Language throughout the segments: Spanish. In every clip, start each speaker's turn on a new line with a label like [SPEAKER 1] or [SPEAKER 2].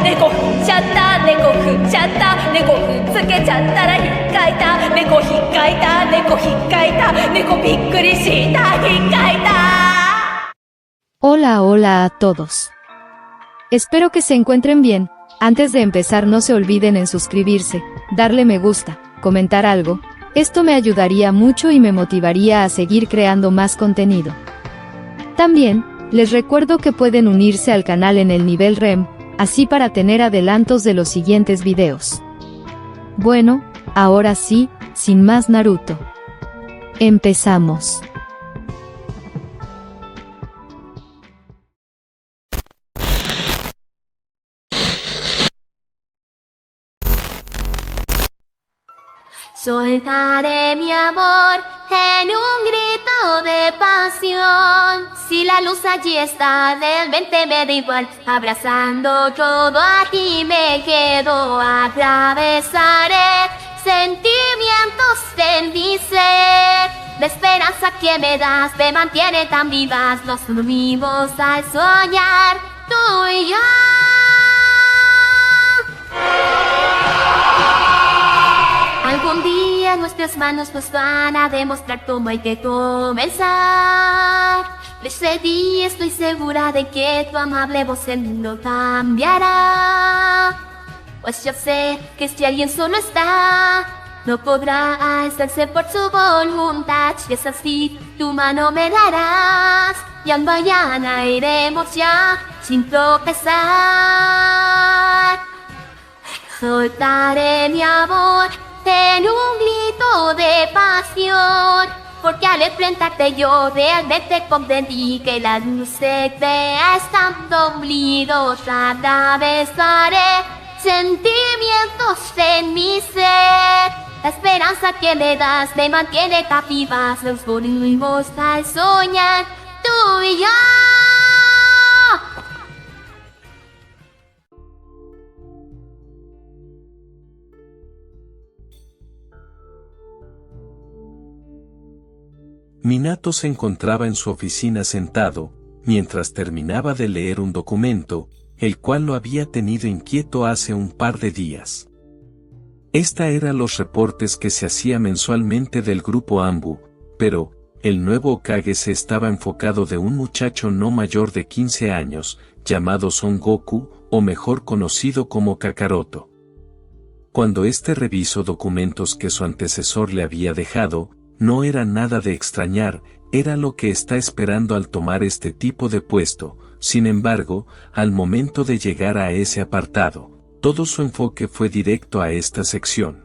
[SPEAKER 1] 猫踏んじゃった猫踏んじゃった猫踏んづけちゃったらひっかいた猫ひっかいた猫ひっかいた猫びっくりしたひっかいた。
[SPEAKER 2] Hola, hola a todos. Espero que se encuentren bien. Antes de empezar no se olviden en suscribirse, darle me gusta, comentar algo. Esto me ayudaría mucho y me motivaría a seguir creando más contenido. También, les recuerdo que pueden unirse al canal en el nivel REM, así para tener adelantos de los siguientes videos. Bueno, ahora sí, sin más Naruto. Empezamos.
[SPEAKER 3] Soltaré mi amor en un grito de pasión. Si la luz allí está, realmente me da igual. Abrazando todo aquí me quedo. Atravesaré sentimientos en mi ser. La esperanza que me das me mantiene tan vivas. Nos dormimos al soñar, tú y yo. Algún día nuestras manos nos van a demostrar cómo hay que comenzar. Ese día estoy segura de que tu amable voz el mundo cambiará. Pues yo sé que si alguien solo está, no podrá alzarse por su voluntad. Si es así, tu mano me darás y al mañana iremos ya sin tropezar. Soltaré mi amor en un grito de pasión, porque al enfrentarte yo realmente comprendí que la luz se crea estando unidos. Atravesaré sentimientos en mi ser. La esperanza que me das me mantiene tan vivas. Nos volvimos al soñar, tú y yo.
[SPEAKER 4] Minato se encontraba en su oficina sentado, mientras terminaba de leer un documento, el cual lo había tenido inquieto hace un par de días. Esta eran los reportes que se hacía mensualmente del grupo Anbu, pero, el nuevo Hokage se estaba enfocado de un muchacho no mayor de 15 años, llamado Son Goku, o mejor conocido como Kakaroto. Cuando este revisó documentos que su antecesor le había dejado, no era nada de extrañar, era lo que está esperando al tomar este tipo de puesto. Sin embargo, al momento de llegar a ese apartado, todo su enfoque fue directo a esta sección.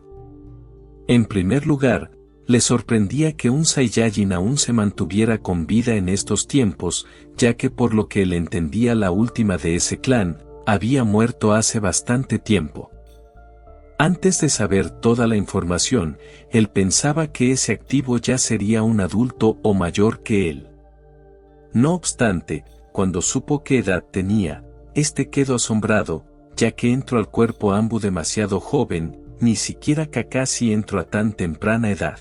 [SPEAKER 4] En primer lugar, le sorprendía que un Saiyajin aún se mantuviera con vida en estos tiempos, ya que por lo que él entendía la última de ese clan, había muerto hace bastante tiempo. Antes de saber toda la información, él pensaba que ese activo ya sería un adulto o mayor que él. No obstante, cuando supo qué edad tenía, este quedó asombrado, ya que entró al cuerpo Anbu demasiado joven, ni siquiera Kakashi entró a tan temprana edad.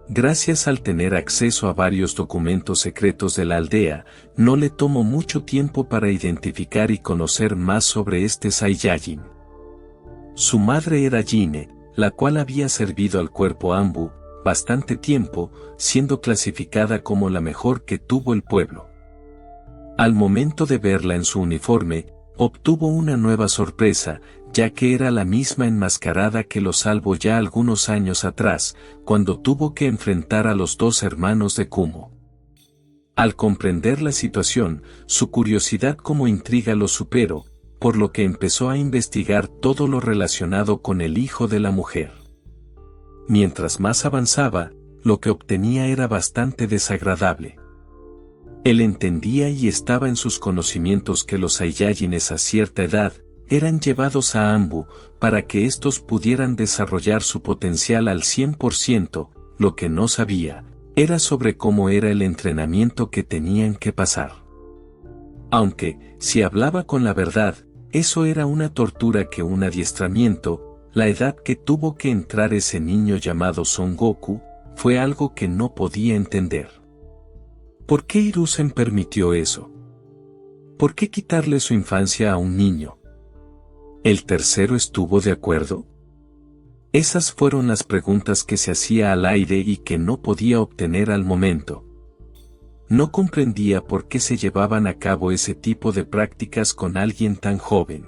[SPEAKER 4] Gracias al tener acceso a varios documentos secretos de la aldea, no le tomó mucho tiempo para identificar y conocer más sobre este Saiyajin. Su madre era Jine, la cual había servido al cuerpo Anbu bastante tiempo, siendo clasificada como la mejor que tuvo el pueblo. Al momento de verla en su uniforme, obtuvo una nueva sorpresa, ya que era la misma enmascarada que lo salvó ya algunos años atrás, cuando tuvo que enfrentar a los dos hermanos de Kumo. Al comprender la situación, su curiosidad como intriga lo superó, por lo que empezó a investigar todo lo relacionado con el hijo de la mujer. Mientras más avanzaba, lo que obtenía era bastante desagradable. Él entendía y estaba en sus conocimientos que los Saiyajines a cierta edad eran llevados a Anbu para que éstos pudieran desarrollar su potencial al 100%, lo que no sabía era sobre cómo era el entrenamiento que tenían que pasar. Aunque, si hablaba con la verdad, eso era una tortura que un adiestramiento. La edad que tuvo que entrar ese niño llamado Son Goku, fue algo que no podía entender. ¿Por qué Hiruzen permitió eso? ¿Por qué quitarle su infancia a un niño? ¿El tercero estuvo de acuerdo? Esas fueron las preguntas que se hacía al aire y que no podía obtener al momento. No comprendía por qué se llevaban a cabo ese tipo de prácticas con alguien tan joven.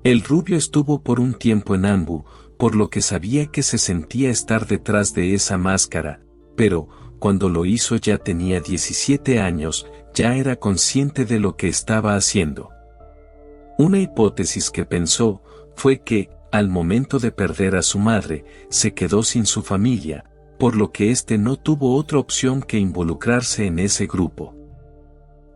[SPEAKER 4] El rubio estuvo por un tiempo en Ambu, por lo que sabía que se sentía estar detrás de esa máscara, pero, cuando lo hizo ya tenía 17 años, ya era consciente de lo que estaba haciendo. Una hipótesis que pensó, fue que, al momento de perder a su madre, se quedó sin su familia, por lo que éste no tuvo otra opción que involucrarse en ese grupo.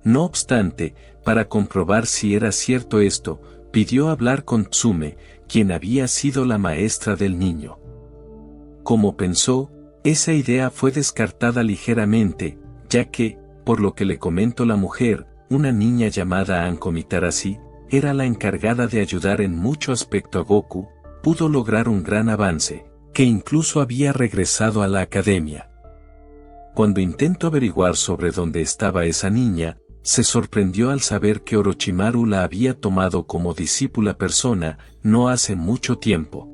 [SPEAKER 4] No obstante, para comprobar si era cierto esto, pidió hablar con Tsume, quien había sido la maestra del niño. Como pensó, esa idea fue descartada ligeramente, ya que, por lo que le comentó la mujer, una niña llamada Anko Mitarashi, era la encargada de ayudar en mucho aspecto a Goku, pudo lograr un gran avance, que incluso había regresado a la academia. Cuando intentó averiguar sobre dónde estaba esa niña, se sorprendió al saber que Orochimaru la había tomado como discípula persona, no hace mucho tiempo.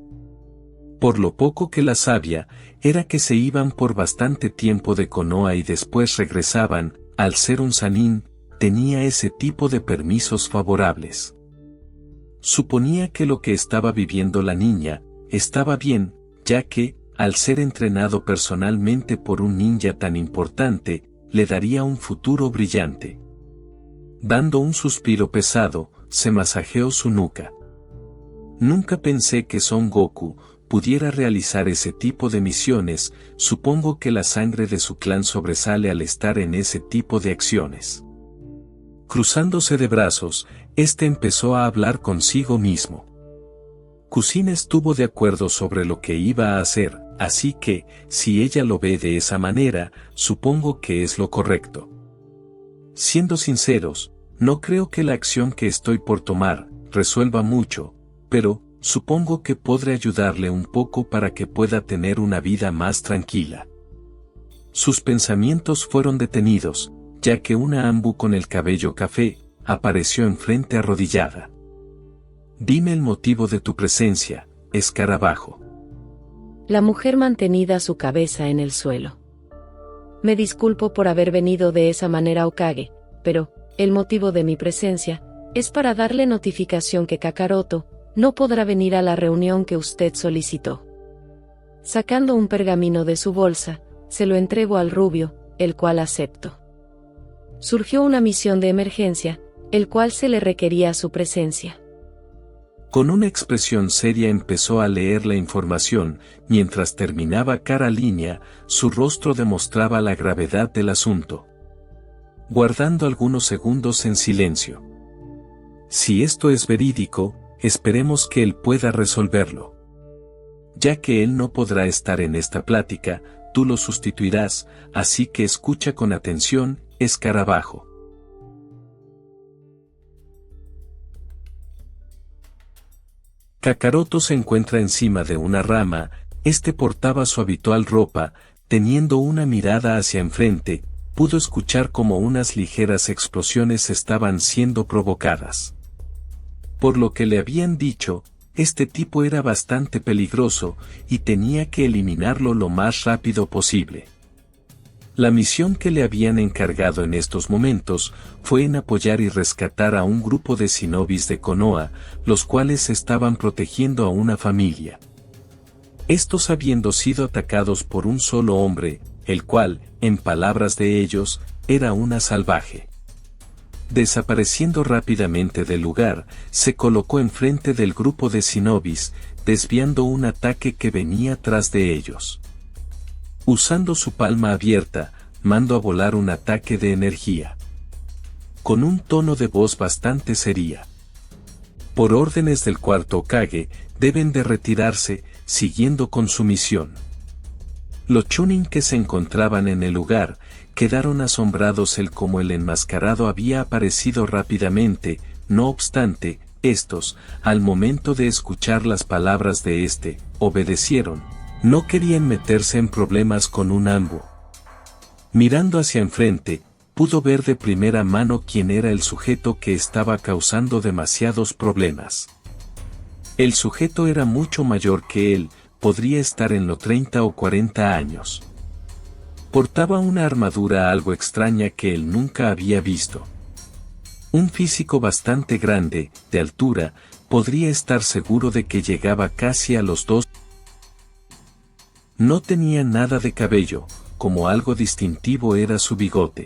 [SPEAKER 4] Por lo poco que la sabía, era que se iban por bastante tiempo de Konoha y después regresaban, al ser un Sannin, tenía ese tipo de permisos favorables. Suponía que lo que estaba viviendo la niña, estaba bien, ya que, al ser entrenado personalmente por un ninja tan importante, le daría un futuro brillante. Dando un suspiro pesado, se masajeó su nuca. Nunca pensé que Son Goku pudiera realizar ese tipo de misiones, supongo que la sangre de su clan sobresale al estar en ese tipo de acciones. Cruzándose de brazos, empezó a hablar consigo mismo. Kusin estuvo de acuerdo sobre lo que iba a hacer, así que, si ella lo ve de esa manera, supongo que es lo correcto. Siendo sinceros, no creo que la acción que estoy por tomar resuelva mucho, pero supongo que podré ayudarle un poco para que pueda tener una vida más tranquila. Sus pensamientos fueron detenidos, ya que una Ambu con el cabello café apareció enfrente arrodillada. Dime el motivo de tu presencia, escarabajo.
[SPEAKER 5] La mujer mantenida su cabeza en el suelo. Me disculpo por haber venido de esa manera, Hokage, pero, el motivo de mi presencia, es para darle notificación que Kakaroto no podrá venir a la reunión que usted solicitó. Sacando un pergamino de su bolsa, se lo entrego al rubio, el cual aceptó. Surgió una misión de emergencia, el cual se le requería su presencia.
[SPEAKER 4] Con una expresión seria empezó a leer la información, mientras terminaba cada línea, su rostro demostraba la gravedad del asunto. Guardando algunos segundos en silencio. Si esto es verídico, esperemos que él pueda resolverlo. Ya que él no podrá estar en esta plática, tú lo sustituirás, así que escucha con atención, escarabajo. Kakaroto se encuentra encima de una rama, portaba su habitual ropa, teniendo una mirada hacia enfrente, pudo escuchar como unas ligeras explosiones estaban siendo provocadas. Por lo que le habían dicho, este tipo era bastante peligroso, y tenía que eliminarlo lo más rápido posible. La misión que le habían encargado en estos momentos, fue en apoyar y rescatar a un grupo de shinobis de Konoha, los cuales estaban protegiendo a una familia. Estos habiendo sido atacados por un solo hombre, el cual, en palabras de ellos, era una salvaje. Desapareciendo rápidamente del lugar, se colocó enfrente del grupo de shinobis, desviando un ataque que venía tras de ellos. Usando su palma abierta, mandó a volar un ataque de energía. Con un tono de voz bastante seria. Por órdenes del cuarto Hokage, deben de retirarse, siguiendo con su misión. Los Chunin que se encontraban en el lugar, quedaron asombrados como el enmascarado había aparecido rápidamente, no obstante, estos, al momento de escuchar las palabras de obedecieron. No querían meterse en problemas con un Ambu. Mirando hacia enfrente, pudo ver de primera mano quién era el sujeto que estaba causando demasiados problemas. El sujeto era mucho mayor que él, podría estar en los 30 o 40 años. Portaba una armadura algo extraña que él nunca había visto. Un físico bastante grande, de altura, podría estar seguro de que llegaba casi a los 2. No tenía nada de cabello, como algo distintivo era su bigote.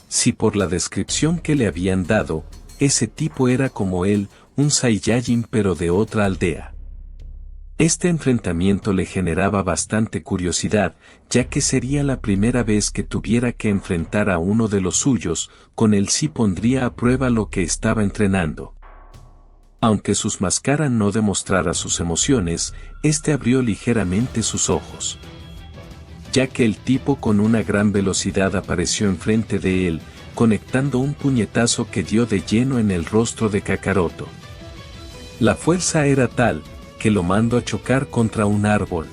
[SPEAKER 4] Si por la descripción que le habían dado, ese tipo era como él, un Saiyajin pero de otra aldea. Este enfrentamiento le generaba bastante curiosidad, ya que sería la primera vez que tuviera que enfrentar a uno de los suyos, con él sí pondría a prueba lo que estaba entrenando. Aunque sus máscaras no demostrara sus emociones, este abrió ligeramente sus ojos. Ya que el tipo con una gran velocidad apareció enfrente de él, conectando un puñetazo que dio de lleno en el rostro de Kakaroto. La fuerza era tal, que lo mandó a chocar contra un árbol.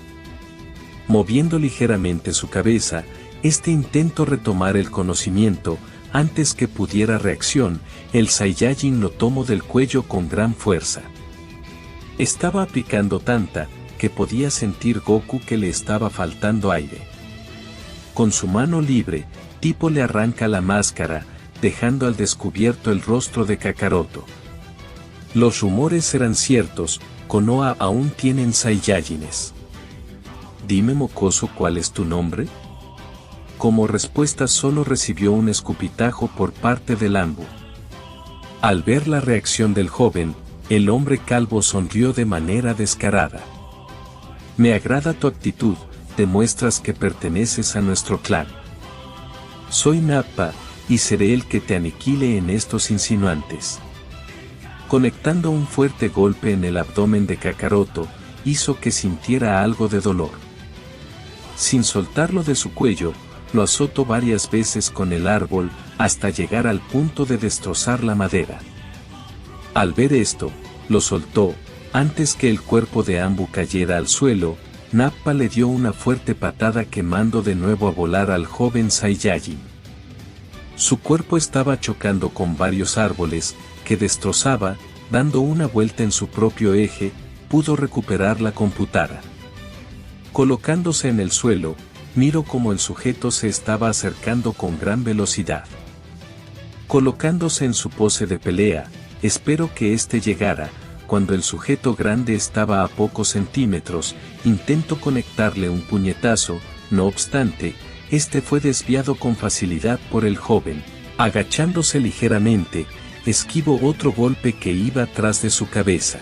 [SPEAKER 4] Moviendo ligeramente su cabeza, este intentó retomar el conocimiento, antes que pudiera reacción, el Saiyajin lo tomó del cuello con gran fuerza. Estaba aplicando tanta, que podía sentir Goku que le estaba faltando aire. Con su mano libre, tipo le arranca la máscara, dejando al descubierto el rostro de Kakaroto. Los rumores eran ciertos, Konoha aún tienen Saiyajines. Dime mocoso, ¿cuál es tu nombre? Como respuesta solo recibió un escupitajo por parte del Ambu. Al ver la reacción del joven, el hombre calvo sonrió de manera descarada. Me agrada tu actitud, demuestras que perteneces a nuestro clan. Soy Nappa, y seré el que te aniquile en estos insinuantes. Conectando un fuerte golpe en el abdomen de Kakaroto, hizo que sintiera algo de dolor. Sin soltarlo de su cuello, lo azotó varias veces con el árbol, hasta llegar al punto de destrozar la madera. Al ver esto, lo soltó, antes que el cuerpo de Ambu cayera al suelo, Nappa le dio una fuerte patada que mandó de nuevo a volar al joven Saiyajin. Su cuerpo estaba chocando con varios árboles, que destrozaba, dando una vuelta en su propio eje, pudo recuperar la computadora. Colocándose en el suelo, miró cómo el sujeto se estaba acercando con gran velocidad. Colocándose en su pose de pelea, esperó que éste llegara. Cuando el sujeto grande estaba a pocos centímetros, intentó conectarle un puñetazo, no obstante, este fue desviado con facilidad por el joven. Agachándose ligeramente, esquivó otro golpe que iba tras de su cabeza.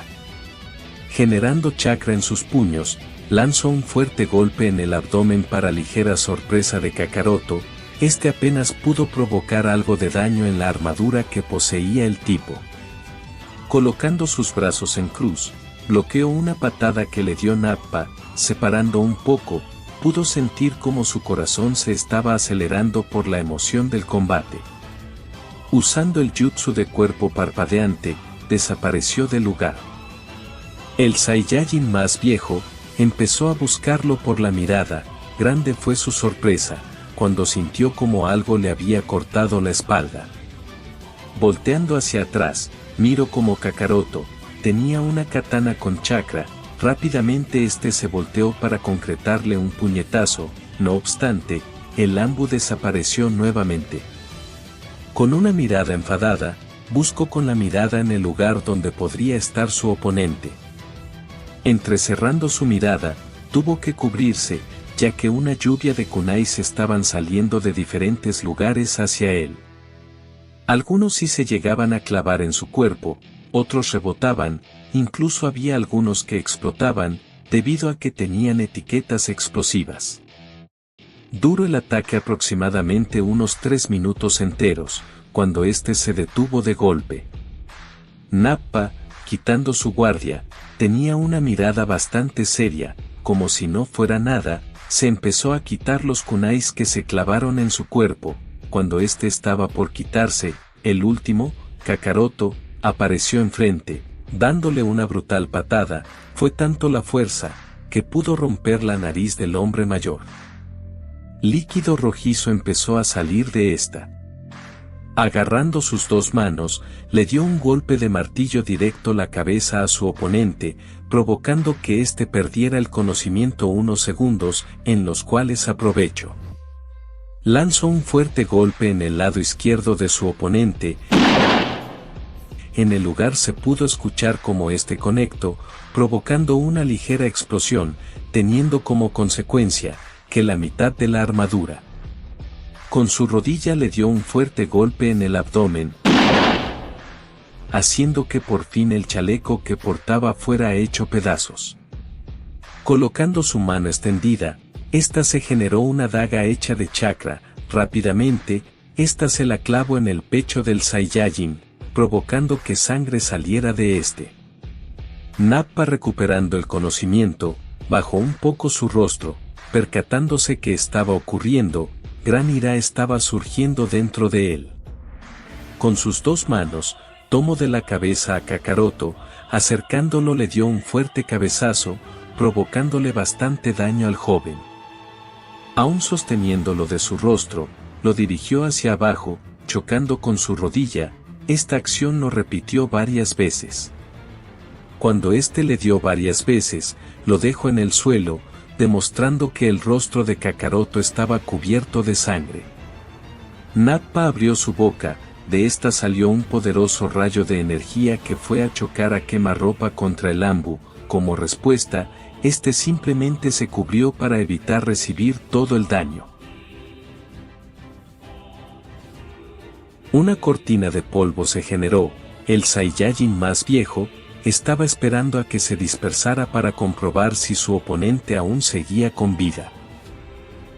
[SPEAKER 4] Generando chakra en sus puños, lanzó un fuerte golpe en el abdomen para ligera sorpresa de Kakaroto, este apenas pudo provocar algo de daño en la armadura que poseía el tipo. Colocando sus brazos en cruz, bloqueó una patada que le dio Nappa, separando un poco, pudo sentir cómo su corazón se estaba acelerando por la emoción del combate. Usando el jutsu de cuerpo parpadeante, desapareció del lugar. El Saiyajin más viejo, empezó a buscarlo por la mirada, grande fue su sorpresa, cuando sintió como algo le había cortado la espalda. Volteando hacia atrás, miró como Kakaroto, tenía una katana con chakra, rápidamente este se volteó para concretarle un puñetazo, no obstante, el Ambu desapareció nuevamente. Con una mirada enfadada, buscó con la mirada en el lugar donde podría estar su oponente. Entrecerrando su mirada, tuvo que cubrirse, ya que una lluvia de kunais estaban saliendo de diferentes lugares hacia él. Algunos sí se llegaban a clavar en su cuerpo, otros rebotaban, incluso había algunos que explotaban, debido a que tenían etiquetas explosivas. Duró el ataque aproximadamente unos 3 minutos enteros, cuando este se detuvo de golpe. Nappa, quitando su guardia, tenía una mirada bastante seria, como si no fuera nada, se empezó a quitar los kunais que se clavaron en su cuerpo. Cuando este estaba por quitarse, el último, Kakaroto, apareció enfrente, dándole una brutal patada. Fue tanto la fuerza, que pudo romper la nariz del hombre mayor. Líquido rojizo empezó a salir de esta. Agarrando sus dos manos, le dio un golpe de martillo directo la cabeza a su oponente, provocando que éste perdiera el conocimiento unos segundos, en los cuales aprovechó. Lanzó un fuerte golpe en el lado izquierdo de su oponente. En el lugar se pudo escuchar cómo este conectó, provocando una ligera explosión, teniendo como consecuencia, que la mitad de la armadura. Con su rodilla le dio un fuerte golpe en el abdomen, haciendo que por fin el chaleco que portaba fuera hecho pedazos. Colocando su mano extendida, ésta se generó una daga hecha de chakra. Rápidamente, ésta se la clavó en el pecho del Saiyajin, provocando que sangre saliera de este. Nappa, recuperando el conocimiento, bajó un poco su rostro, percatándose que estaba ocurriendo. Gran ira estaba surgiendo dentro de él. Con sus dos manos, tomó de la cabeza a Kakaroto, acercándolo le dio un fuerte cabezazo, provocándole bastante daño al joven. Aún sosteniéndolo de su rostro, lo dirigió hacia abajo, chocando con su rodilla. Esta acción lo repitió varias veces. Cuando éste le dio varias veces, lo dejó en el suelo, demostrando que el rostro de Kakaroto estaba cubierto de sangre. Nappa abrió su boca, de esta salió un poderoso rayo de energía que fue a chocar a quemarropa contra el Ambu. Como respuesta, este simplemente se cubrió para evitar recibir todo el daño. Una cortina de polvo se generó. El Saiyajin más viejo estaba esperando a que se dispersara para comprobar si su oponente aún seguía con vida.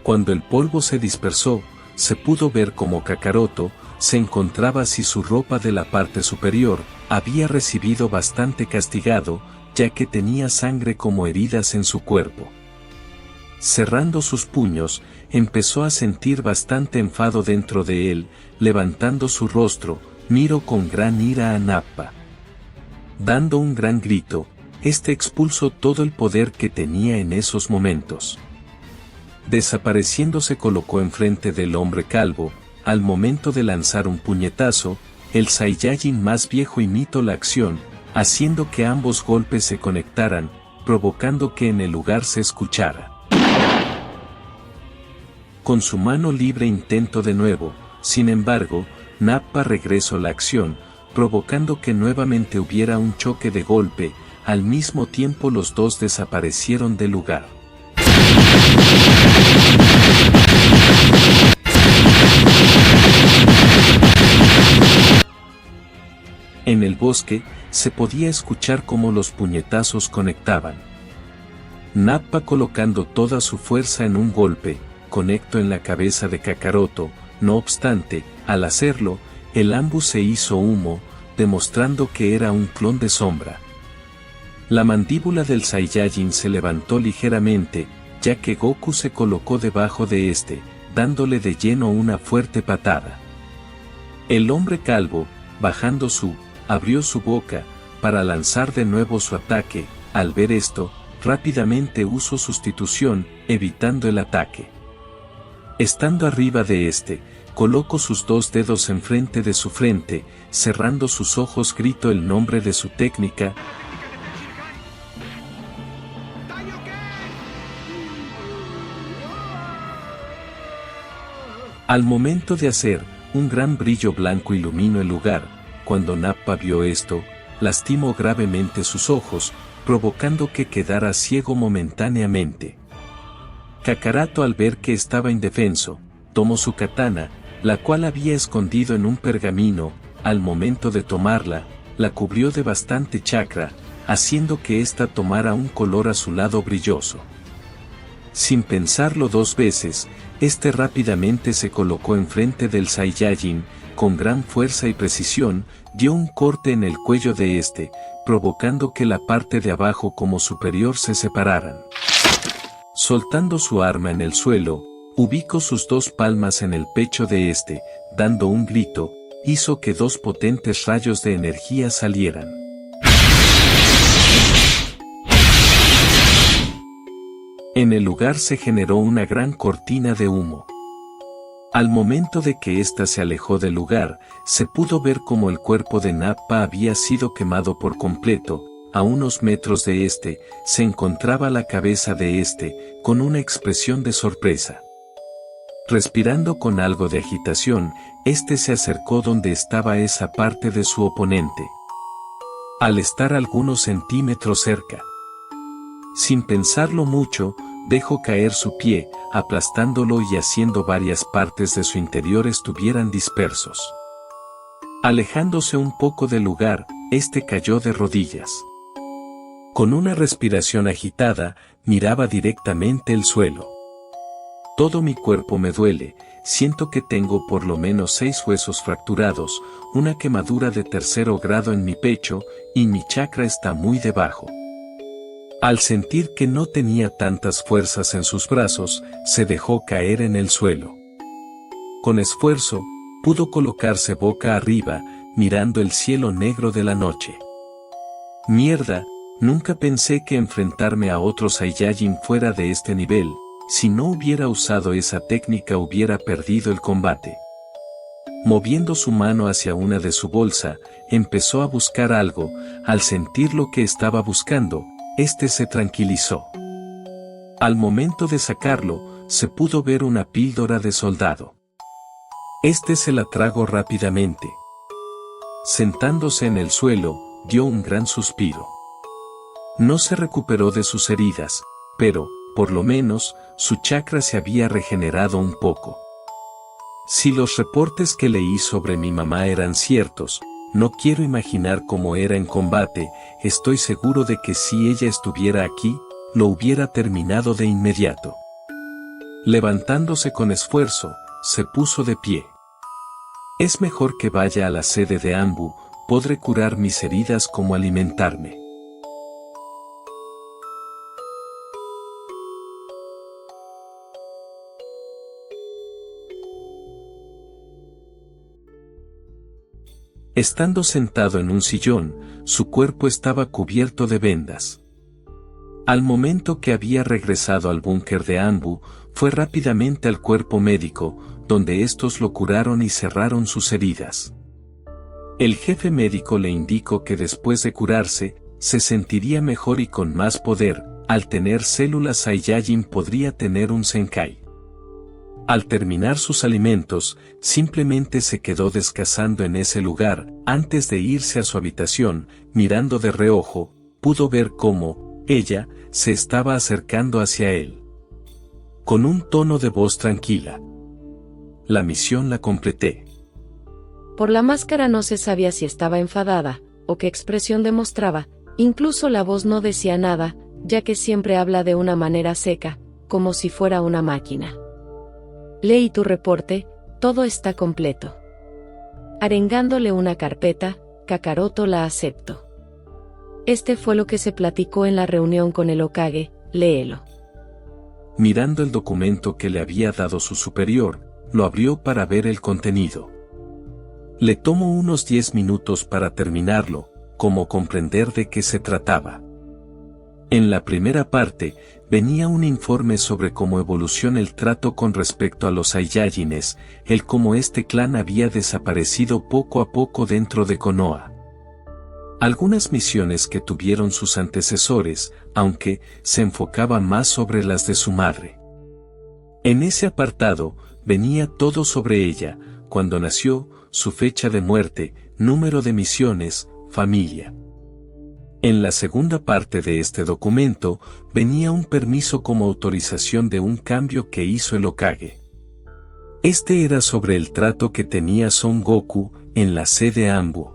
[SPEAKER 4] Cuando el polvo se dispersó, se pudo ver cómo Kakaroto se encontraba sin su ropa de la parte superior. Había recibido bastante castigado, ya que tenía sangre como heridas en su cuerpo. Cerrando sus puños, empezó a sentir bastante enfado dentro de él. Levantando su rostro, miró con gran ira a Nappa. Dando un gran grito, este expulsó todo el poder que tenía en esos momentos. Desapareciendo, se colocó enfrente del hombre calvo. Al momento de lanzar un puñetazo, el Saiyajin más viejo imitó la acción, haciendo que ambos golpes se conectaran, provocando que en el lugar se escuchara. Con su mano libre intentó de nuevo. Sin embargo, Nappa regresó la acción, provocando que nuevamente hubiera un choque de golpe. Al mismo tiempo los dos desaparecieron del lugar. En el bosque, se podía escuchar cómo los puñetazos conectaban. Nappa, colocando toda su fuerza en un golpe, conectó en la cabeza de Kakaroto. No obstante, al hacerlo, el Ambu se hizo humo, demostrando que era un clon de sombra. La mandíbula del Saiyajin se levantó ligeramente, ya que Goku se colocó debajo de este, dándole de lleno una fuerte patada. El hombre calvo, bajando abrió su boca, para lanzar de nuevo su ataque. Al ver esto, rápidamente usó sustitución, evitando el ataque. Estando arriba de este, colocó sus dos dedos enfrente de su frente, cerrando sus ojos gritó el nombre de su técnica. Al momento de hacer, un gran brillo blanco iluminó el lugar. Cuando Nappa vio esto, lastimó gravemente sus ojos, provocando que quedara ciego momentáneamente. Kakaroto, al ver que estaba indefenso, tomó su katana, la cual había escondido en un pergamino. Al momento de tomarla, la cubrió de bastante chakra, haciendo que ésta tomara un color azulado brilloso. Sin pensarlo dos veces, este rápidamente se colocó enfrente del Saiyajin. Con gran fuerza y precisión, dio un corte en el cuello de este, provocando que la parte de abajo como superior se separaran. Soltando su arma en el suelo, ubicó sus dos palmas en el pecho de este. Dando un grito, hizo que dos potentes rayos de energía salieran. En el lugar se generó una gran cortina de humo. Al momento de que ésta se alejó del lugar, se pudo ver cómo el cuerpo de Nappa había sido quemado por completo. A unos metros de este, se encontraba la cabeza de este, con una expresión de sorpresa. Respirando con algo de agitación, este se acercó donde estaba esa parte de su oponente. Al estar algunos centímetros cerca, sin pensarlo mucho, dejó caer su pie, aplastándolo y haciendo varias partes de su interior estuvieran dispersos. Alejándose un poco del lugar, este cayó de rodillas. Con una respiración agitada, miraba directamente el suelo. Todo mi cuerpo me duele, siento que tengo por lo menos 6 huesos fracturados, una quemadura de 3er grado en mi pecho, y mi chakra está muy debajo. Al sentir que no tenía tantas fuerzas en sus brazos, se dejó caer en el suelo. Con esfuerzo, pudo colocarse boca arriba, mirando el cielo negro de la noche. Mierda, nunca pensé que enfrentarme a otro Saiyajin fuera de este nivel. Si no hubiera usado esa técnica hubiera perdido el combate. Moviendo su mano hacia una de su bolsa, empezó a buscar algo. Al sentir lo que estaba buscando, este se tranquilizó. Al momento de sacarlo, se pudo ver una píldora de soldado. Este se la tragó rápidamente. Sentándose en el suelo, dio un gran suspiro. No se recuperó de sus heridas, pero, por lo menos, su chakra se había regenerado un poco. Si los reportes que leí sobre mi mamá eran ciertos, no quiero imaginar cómo era en combate. Estoy seguro de que si ella estuviera aquí, lo hubiera terminado de inmediato. Levantándose con esfuerzo, se puso de pie. Es mejor que vaya a la sede de Anbu, podré curar mis heridas como alimentarme. Estando sentado en un sillón, su cuerpo estaba cubierto de vendas. Al momento que había regresado al búnker de Anbu, fue rápidamente al cuerpo médico, donde estos lo curaron y cerraron sus heridas. El jefe médico le indicó que después de curarse, se sentiría mejor y con más poder. Al tener células Saiyajin podría tener un Zenkai. Al terminar sus alimentos, simplemente se quedó descansando en ese lugar. Antes de irse a su habitación, mirando de reojo, pudo ver cómo ella se estaba acercando hacia él. Con un tono de voz tranquila. La misión la completé.
[SPEAKER 5] Por la máscara no se sabía si estaba enfadada, o qué expresión demostraba, incluso la voz no decía nada, ya que siempre habla de una manera seca, como si fuera una máquina. Leí tu reporte, todo está completo. Arengándole una carpeta, Kakaroto la aceptó. Este fue lo que se platicó en la reunión con el Hokage, léelo.
[SPEAKER 4] Mirando el documento que le había dado su superior, lo abrió para ver el contenido. Le tomó unos 10 minutos para terminarlo, como comprender de qué se trataba. En la primera parte, venía un informe sobre cómo evoluciona el trato con respecto a los Saiyajines, el cómo este clan había desaparecido poco a poco dentro de Konoha. Algunas misiones que tuvieron sus antecesores, aunque se enfocaba más sobre las de su madre. En ese apartado, venía todo sobre ella, cuando nació, su fecha de muerte, número de misiones, familia. En la segunda parte de este documento, venía un permiso como autorización de un cambio que hizo el Hokage. Este era sobre el trato que tenía Son Goku en la sede Anbu.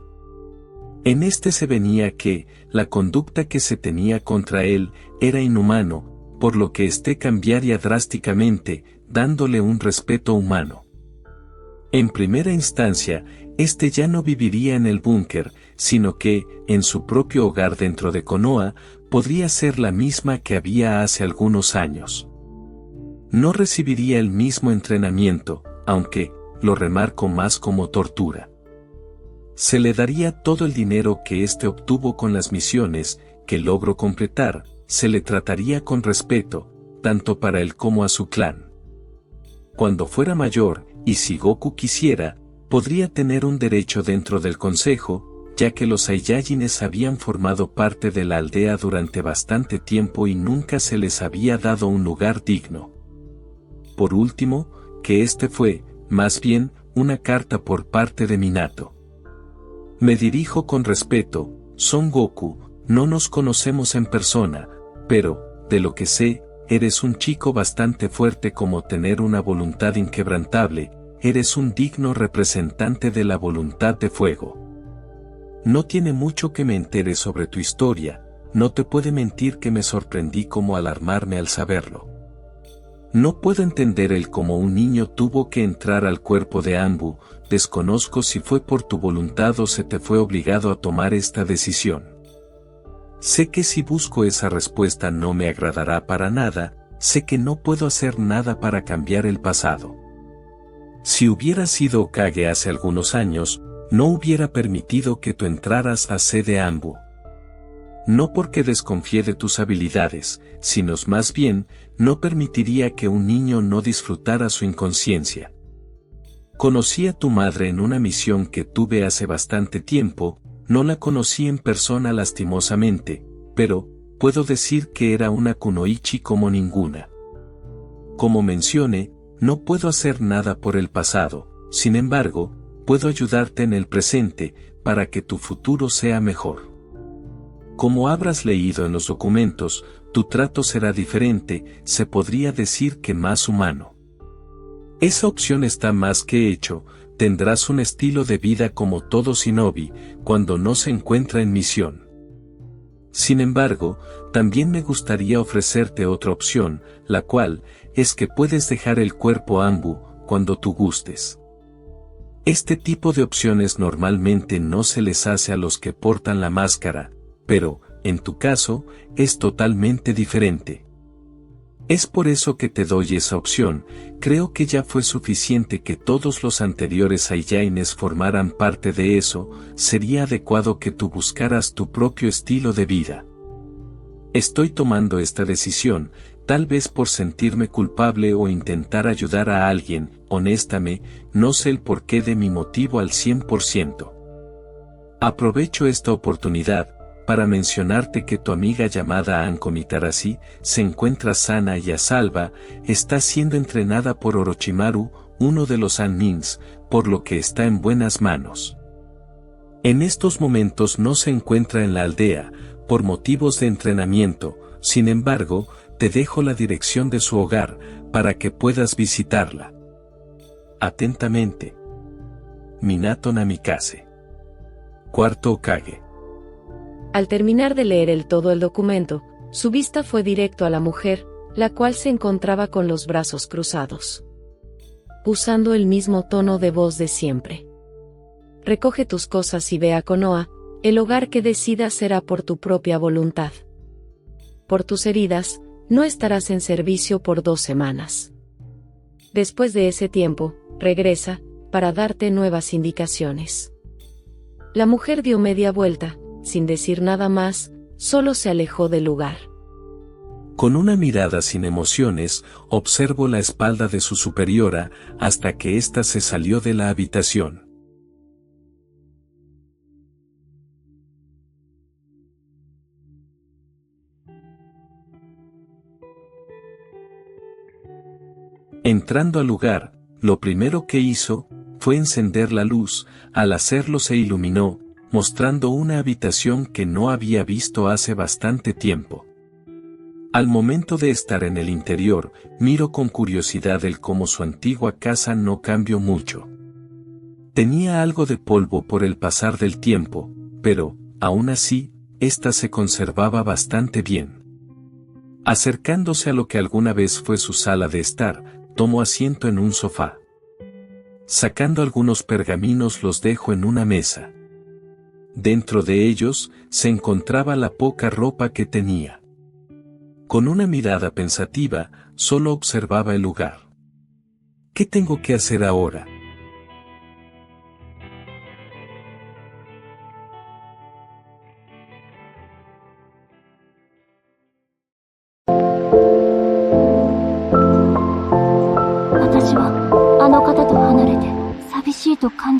[SPEAKER 4] En este se venía que, la conducta que se tenía contra él, era inhumano, por lo que este cambiaría drásticamente, dándole un respeto humano. En primera instancia, este ya no viviría en el búnker, sino que, en su propio hogar dentro de Konoha, podría ser la misma que había hace algunos años. No recibiría el mismo entrenamiento, aunque, lo remarco más como tortura. Se le daría todo el dinero que éste obtuvo con las misiones, que logró completar, se le trataría con respeto, tanto para él como a su clan. Cuando fuera mayor, y si Goku quisiera, podría tener un derecho dentro del consejo, ya que los Saiyajines habían formado parte de la aldea durante bastante tiempo y nunca se les había dado un lugar digno. Por último, que este fue, más bien, una carta por parte de Minato. Me dirijo con respeto, Son Goku, no nos conocemos en persona, pero, de lo que sé, eres un chico bastante fuerte como tener una voluntad inquebrantable, eres un digno representante de la voluntad de fuego. No tiene mucho que me entere sobre tu historia, no te puede mentir que me sorprendí como alarmarme al saberlo. No puedo entender el cómo un niño tuvo que entrar al cuerpo de Anbu, desconozco si fue por tu voluntad o se te fue obligado a tomar esta decisión. Sé que si busco esa respuesta no me agradará para nada, sé que no puedo hacer nada para cambiar el pasado. Si hubiera sido Hokage hace algunos años, no hubiera permitido que tú entraras a sede Anbu. No porque desconfíe de tus habilidades, sino más bien, no permitiría que un niño no disfrutara su inconsciencia. Conocí a tu madre en una misión que tuve hace bastante tiempo, no la conocí en persona lastimosamente, pero, puedo decir que era una kunoichi como ninguna. Como mencioné, no puedo hacer nada por el pasado, sin embargo, puedo ayudarte en el presente, para que tu futuro sea mejor. Como habrás leído en los documentos, tu trato será diferente, se podría decir que más humano. Esa opción está más que hecho, tendrás un estilo de vida como todo shinobi, cuando no se encuentra en misión. Sin embargo, también me gustaría ofrecerte otra opción, la cual, es que puedes dejar el cuerpo Anbu, cuando tú gustes. Este tipo de opciones normalmente no se les hace a los que portan la máscara, pero, en tu caso, es totalmente diferente. Es por eso que te doy esa opción, creo que ya fue suficiente que todos los anteriores Saiyajines formaran parte de eso, sería adecuado que tú buscaras tu propio estilo de vida. Estoy tomando esta decisión, tal vez por sentirme culpable o intentar ayudar a alguien, honestamente, no sé el porqué de mi motivo al 100%. Aprovecho esta oportunidad, para mencionarte que tu amiga llamada Anko Mitarashi, se encuentra sana y a salva, está siendo entrenada por Orochimaru, uno de los Sanins, por lo que está en buenas manos. En estos momentos no se encuentra en la aldea, por motivos de entrenamiento, sin embargo, te dejo la dirección de su hogar, para que puedas visitarla. Atentamente. Minato Namikaze. Cuarto Hokage.
[SPEAKER 5] Al terminar de leer todo el documento, su vista fue directo a la mujer, la cual se encontraba con los brazos cruzados. Usando el mismo tono de voz de siempre. Recoge tus cosas y ve a Konoha, el hogar que decidas será por tu propia voluntad. Por tus heridas, no estarás en servicio por 2 semanas. Después de ese tiempo, regresa, para darte nuevas indicaciones. La mujer dio media vuelta, sin decir nada más, solo se alejó del lugar.
[SPEAKER 4] Con una mirada sin emociones, observo la espalda de su superiora, hasta que ésta se salió de la habitación. Entrando al lugar, lo primero que hizo, fue encender la luz, al hacerlo se iluminó, mostrando una habitación que no había visto hace bastante tiempo. Al momento de estar en el interior, miro con curiosidad el cómo su antigua casa no cambió mucho. Tenía algo de polvo por el pasar del tiempo, pero, aún así, ésta se conservaba bastante bien. Acercándose a lo que alguna vez fue su sala de estar, tomo asiento en un sofá. Sacando algunos pergaminos los dejo en una mesa. Dentro de ellos, se encontraba la poca ropa que tenía. Con una mirada pensativa, solo observaba el lugar. ¿Qué tengo que hacer ahora?
[SPEAKER 6] と感